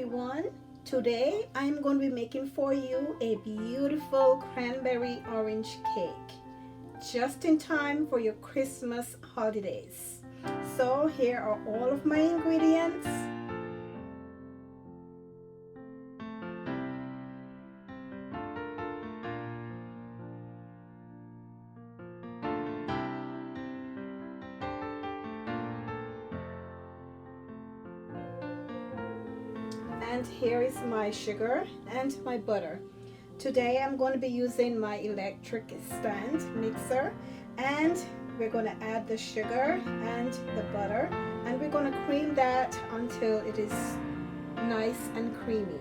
everyone. Today I'm going to be making for you a beautiful cranberry orange cake, just in time for your Christmas holidays. So here are all of my ingredients. And here is my sugar and my butter. Today I'm going to be using my electric stand mixer, and we're going to add the sugar and the butter, and we're going to cream that until it is nice and creamy.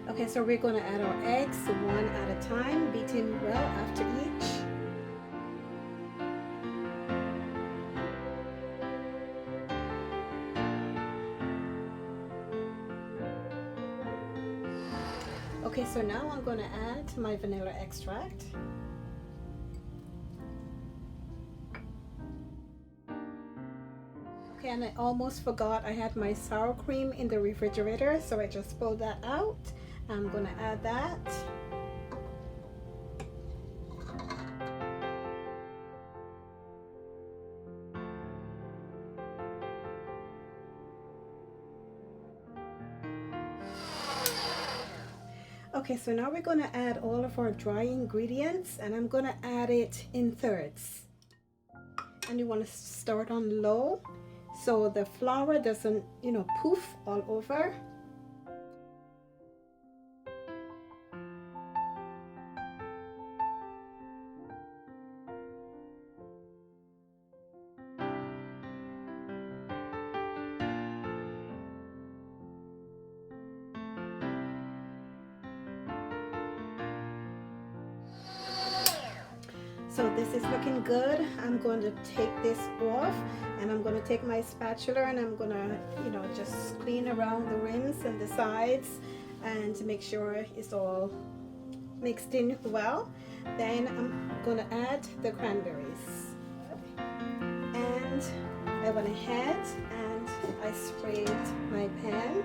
Okay, so we're going to add our eggs one at a time, beating well after each. Okay, so now I'm going to add my vanilla extract. Okay, and I almost forgot I had my sour cream in the refrigerator, so I just pulled that out. I'm going to add that. Okay, so now we're going to add all of our dry ingredients, and I'm going to add it in thirds. And you want to start on low so the flour doesn't, poof all over. So this is looking good. I'm going to take this off, and I'm going to take my spatula, and I'm going to, just clean around the rims and the sides and make sure it's all mixed in well. Then I'm going to add the cranberries. And I went ahead and I sprayed my pan.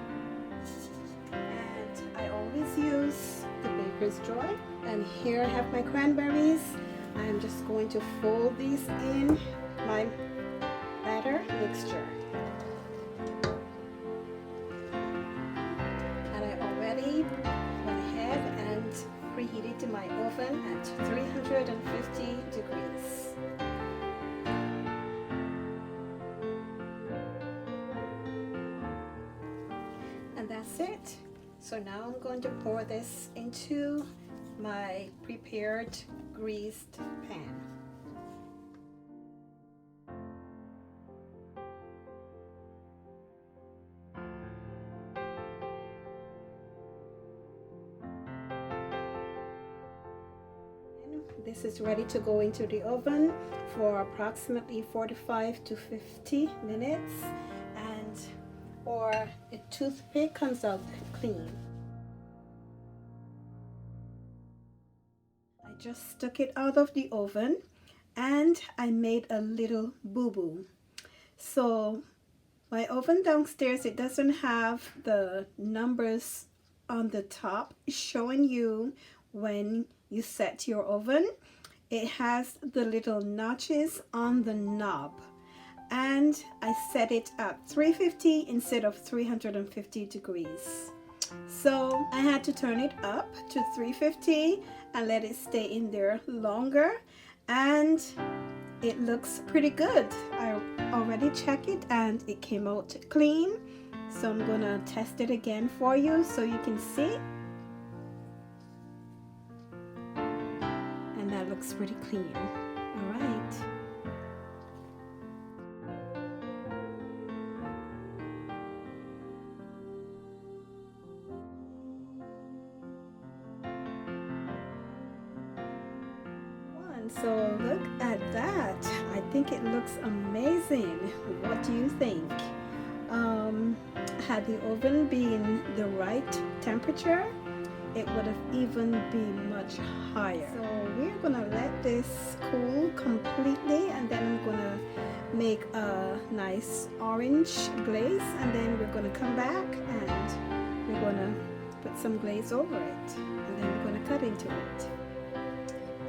And I always use the baker's joy. And here I have my cranberries. I'm just going to fold these in my batter mixture. And I already went ahead and preheated my oven at 350 degrees. And that's it. So now I'm going to pour this into my prepared greased pan. This is ready to go into the oven for approximately 45 to 50 minutes, or a toothpick comes out clean. Just took it out of the oven, and I made a little boo-boo. So my oven downstairs, it doesn't have the numbers on the top showing you when you set your oven. It has the little notches on the knob, and I set it at 350 instead of 350 degrees. So I had to turn it up to 350 and let it stay in there longer, and it looks pretty good. I already checked it and it came out clean. So I'm gonna test it again for you so you can see. And that looks pretty clean. All right. So look at that. I think it looks amazing. What do you think? Had the oven been the right temperature, it would have even been much higher. So we're gonna let this cool completely, and then I'm gonna make a nice orange glaze, and then we're gonna come back and we're gonna put some glaze over it, and then we're gonna cut into it.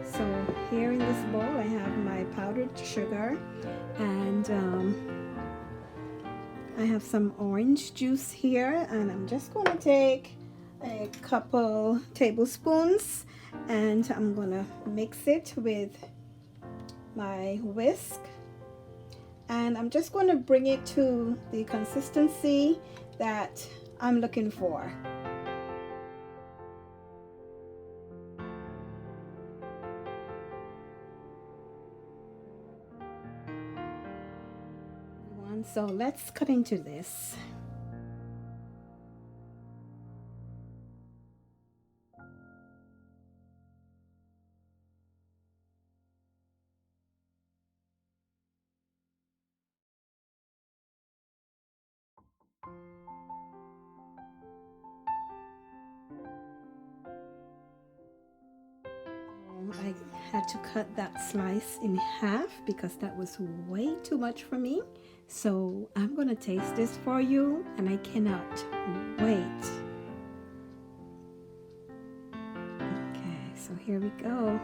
So here in this bowl I have my powdered sugar, and I have some orange juice here, and I'm just going to take a couple tablespoons and I'm going to mix it with my whisk, and I'm just going to bring it to the consistency that I'm looking for. So let's cut into this. I had to cut that slice in half because that was way too much for me. So I'm gonna taste this for you, and I cannot wait. Okay, so here we go.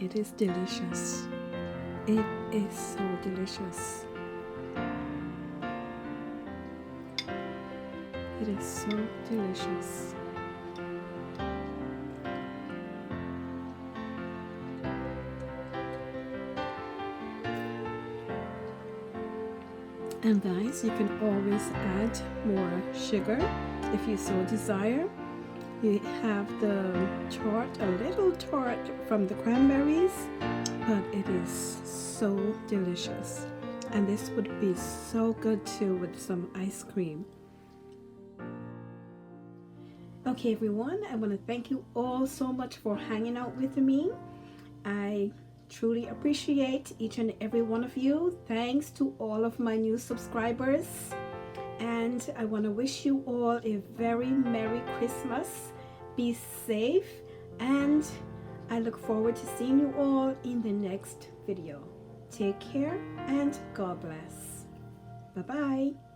It is delicious. It is so delicious. It is so delicious. And guys, you can always add more sugar if you so desire. You have the tart, a little tart from the cranberries, but it is so delicious. And this would be so good too with some ice cream. Okay everyone, I want to thank you all so much for hanging out with me. I truly appreciate each and every one of you. Thanks to all of my new subscribers. And I want to wish you all a very Merry Christmas. Be safe, and I look forward to seeing you all in the next video. Take care and God bless. Bye-bye.